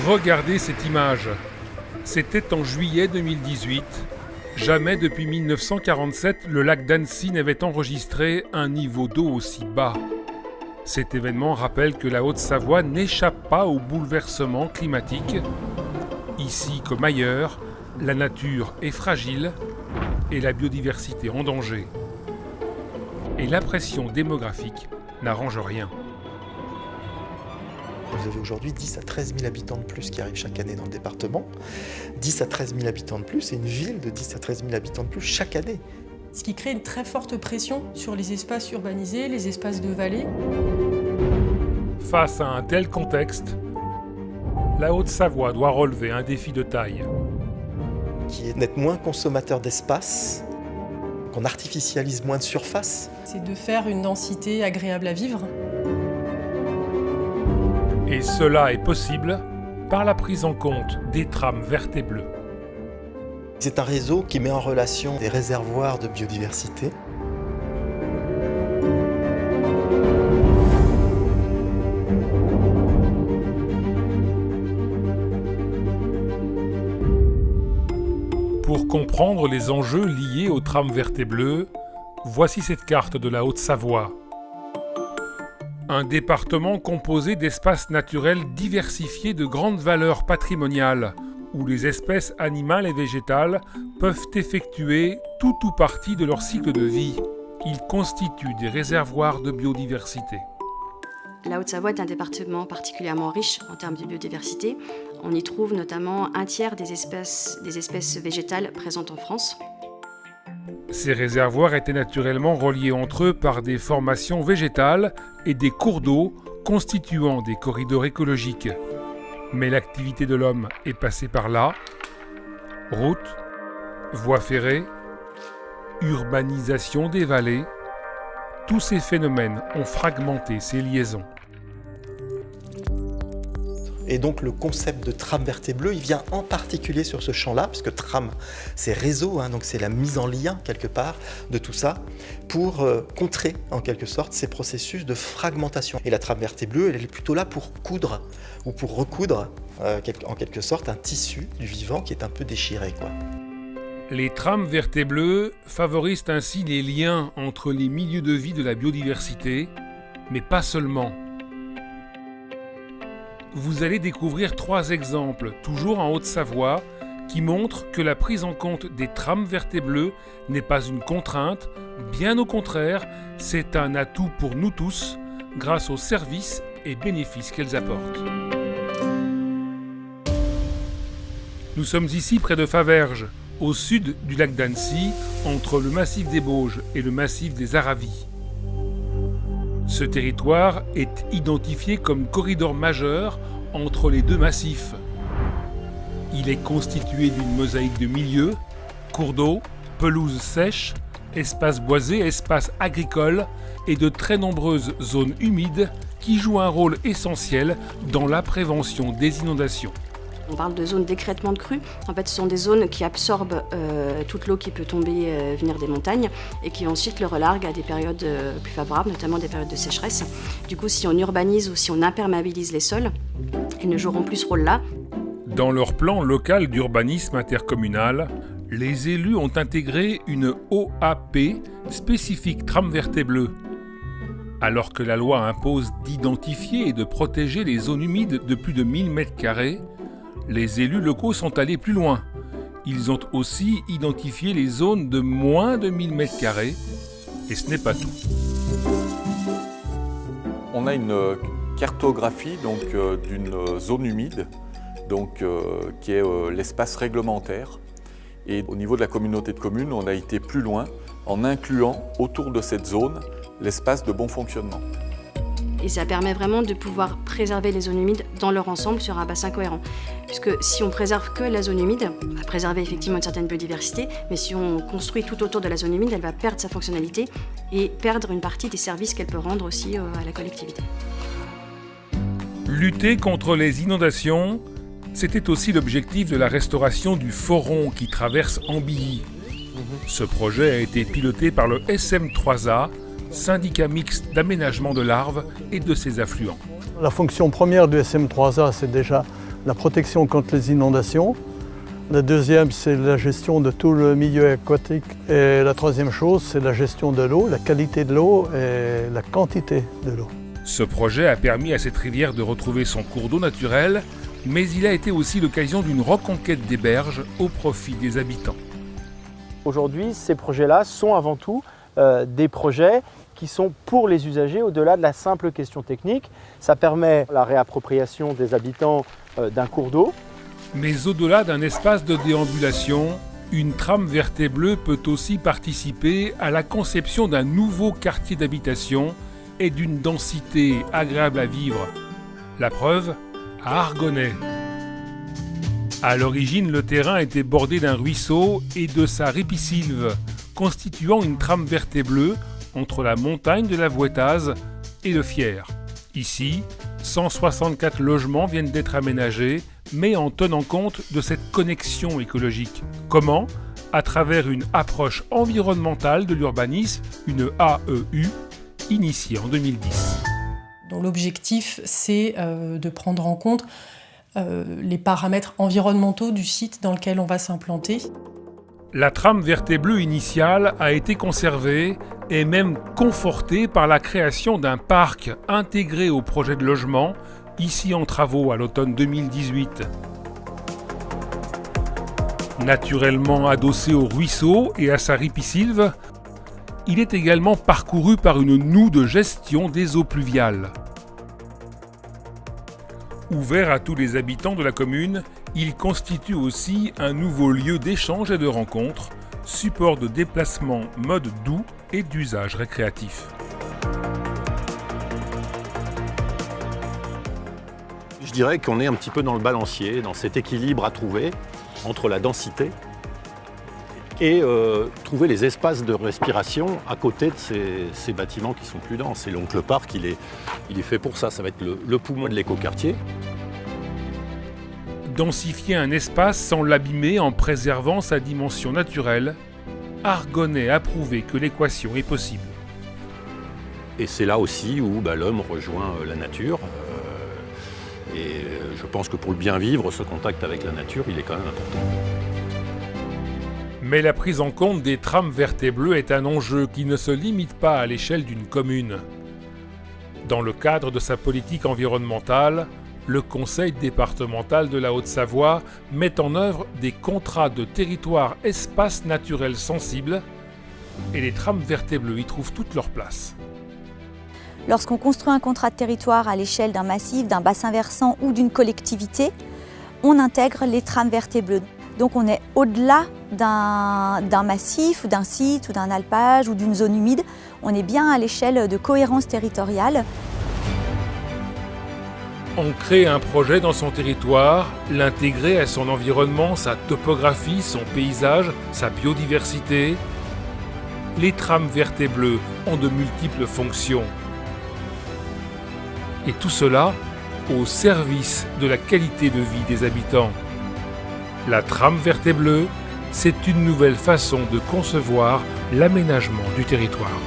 Regardez cette image. C'était en juillet 2018. Jamais depuis 1947, le lac d'Annecy n'avait enregistré un niveau d'eau aussi bas. Cet événement rappelle que la Haute-Savoie n'échappe pas au bouleversement climatique. Ici comme ailleurs, la nature est fragile et la biodiversité en danger. Et la pression démographique n'arrange rien. Vous avez aujourd'hui 10 à 13 000 habitants de plus qui arrivent chaque année dans le département. 10 à 13 000 habitants de plus et une ville de 10 à 13 000 habitants de plus chaque année. Ce qui crée une très forte pression sur les espaces urbanisés, les espaces de vallée. Face à un tel contexte, la Haute-Savoie doit relever un défi de taille. Qui est d'être moins consommateur d'espace, qu'on artificialise moins de surface. C'est de faire une densité agréable à vivre. Et cela est possible par la prise en compte des trames vertes et bleues. C'est un réseau qui met en relation des réservoirs de biodiversité. Pour comprendre les enjeux liés aux trames vertes et bleues, voici cette carte de la Haute-Savoie. Un département composé d'espaces naturels diversifiés de grandes valeurs patrimoniales, où les espèces animales et végétales peuvent effectuer tout ou partie de leur cycle de vie. Ils constituent des réservoirs de biodiversité. La Haute-Savoie est un département particulièrement riche en termes de biodiversité. On y trouve notamment un tiers des espèces végétales présentes en France. Ces réservoirs étaient naturellement reliés entre eux par des formations végétales et des cours d'eau constituant des corridors écologiques. Mais l'activité de l'homme est passée par là. Routes, voies ferrées, urbanisation des vallées. Tous ces phénomènes ont fragmenté ces liaisons. Et donc le concept de trame verte et bleue, il vient en particulier sur ce champ-là, puisque trame, c'est réseau, donc c'est la mise en lien quelque part de tout ça, pour contrer en quelque sorte ces processus de fragmentation. Et la trame verte et bleue, elle est plutôt là pour coudre, ou pour recoudre en quelque sorte un tissu du vivant qui est un peu déchiré, quoi. Les trames vertes et bleues favorisent ainsi les liens entre les milieux de vie de la biodiversité, mais pas seulement. Vous allez découvrir 3 exemples, toujours en Haute-Savoie, qui montrent que la prise en compte des trames vertes et bleues n'est pas une contrainte, bien au contraire, c'est un atout pour nous tous, grâce aux services et bénéfices qu'elles apportent. Nous sommes ici près de Faverges, au sud du lac d'Annecy, entre le massif des Bauges et le massif des Aravis. Ce territoire est identifié comme corridor majeur entre les deux massifs. Il est constitué d'une mosaïque de milieux, cours d'eau, pelouses sèches, espaces boisés, espaces agricoles et de très nombreuses zones humides qui jouent un rôle essentiel dans la prévention des inondations. On parle de zones d'écrêtement de crues. En fait, ce sont des zones qui absorbent toute l'eau qui peut tomber, venir des montagnes et qui ensuite le relarguent à des périodes plus favorables, notamment des périodes de sécheresse. Du coup, si on urbanise ou si on imperméabilise les sols, ils ne joueront plus ce rôle-là. Dans leur plan local d'urbanisme intercommunal, les élus ont intégré une OAP spécifique trame verte et bleue. Alors que la loi impose d'identifier et de protéger les zones humides de plus de 1000 m², les élus locaux sont allés plus loin. Ils ont aussi identifié les zones de moins de 1000 m², et ce n'est pas tout. On a une cartographie d'une zone humide, qui est l'espace réglementaire. Et au niveau de la communauté de communes, on a été plus loin en incluant autour de cette zone l'espace de bon fonctionnement. Et ça permet vraiment de pouvoir préserver les zones humides dans leur ensemble sur un bassin cohérent. Puisque si on préserve que la zone humide, on va préserver effectivement une certaine biodiversité, mais si on construit tout autour de la zone humide, elle va perdre sa fonctionnalité et perdre une partie des services qu'elle peut rendre aussi à la collectivité. Lutter contre les inondations, c'était aussi l'objectif de la restauration du Foron qui traverse Ambilly. Ce projet a été piloté par le SM3A, syndicat mixte d'aménagement de l'Arve et de ses affluents. La fonction première du SM3A, c'est déjà la protection contre les inondations. La deuxième, c'est la gestion de tout le milieu aquatique. Et la troisième chose, c'est la gestion de l'eau, la qualité de l'eau et la quantité de l'eau. Ce projet a permis à cette rivière de retrouver son cours d'eau naturel, mais il a été aussi l'occasion d'une reconquête des berges au profit des habitants. Aujourd'hui, ces projets-là sont avant tout des projets qui sont pour les usagers au-delà de la simple question technique. Ça permet la réappropriation des habitants d'un cours d'eau. Mais au-delà d'un espace de déambulation, une trame verte et bleue peut aussi participer à la conception d'un nouveau quartier d'habitation et d'une densité agréable à vivre. La preuve, à Argonnet. À l'origine, le terrain était bordé d'un ruisseau et de sa ripisylve, constituant une trame verte et bleue entre la montagne de la Vouettaz et le Fier. Ici, 164 logements viennent d'être aménagés, mais en tenant compte de cette connexion écologique. Comment ? À travers une approche environnementale de l'urbanisme, une AEU, initiée en 2010. Donc, l'objectif, c'est de prendre en compte les paramètres environnementaux du site dans lequel on va s'implanter. La trame verte et bleue initiale a été conservée et même confortée par la création d'un parc intégré au projet de logement, ici en travaux à l'automne 2018. Naturellement adossé au ruisseau et à sa ripisylve, il est également parcouru par une noue de gestion des eaux pluviales. Ouvert à tous les habitants de la commune, il constitue aussi un nouveau lieu d'échange et de rencontre, support de déplacement mode doux et d'usage récréatif. Je dirais qu'on est un petit peu dans le balancier, dans cet équilibre à trouver entre la densité et trouver les espaces de respiration à côté de ces bâtiments qui sont plus denses. Et donc le parc, il est fait pour ça, ça va être le poumon de l'écoquartier. Densifier un espace sans l'abîmer en préservant sa dimension naturelle, Argonnet a prouvé que l'équation est possible. Et c'est là aussi où l'homme rejoint la nature. Et je pense que pour le bien vivre, ce contact avec la nature, il est quand même important. Mais la prise en compte des trames vertes et bleues est un enjeu qui ne se limite pas à l'échelle d'une commune. Dans le cadre de sa politique environnementale, le Conseil départemental de la Haute-Savoie met en œuvre des contrats de territoire espace naturel sensible et les trames vertes et bleues y trouvent toute leur place. Lorsqu'on construit un contrat de territoire à l'échelle d'un massif, d'un bassin versant ou d'une collectivité, on intègre les trames vertes et bleues. Donc on est au-delà d'un massif, ou d'un site, ou d'un alpage, ou d'une zone humide. On est bien à l'échelle de cohérence territoriale. Ancrer un projet dans son territoire, l'intégrer à son environnement, sa topographie, son paysage, sa biodiversité. Les trames vertes et bleues ont de multiples fonctions. Et tout cela au service de la qualité de vie des habitants. La trame verte et bleue, c'est une nouvelle façon de concevoir l'aménagement du territoire.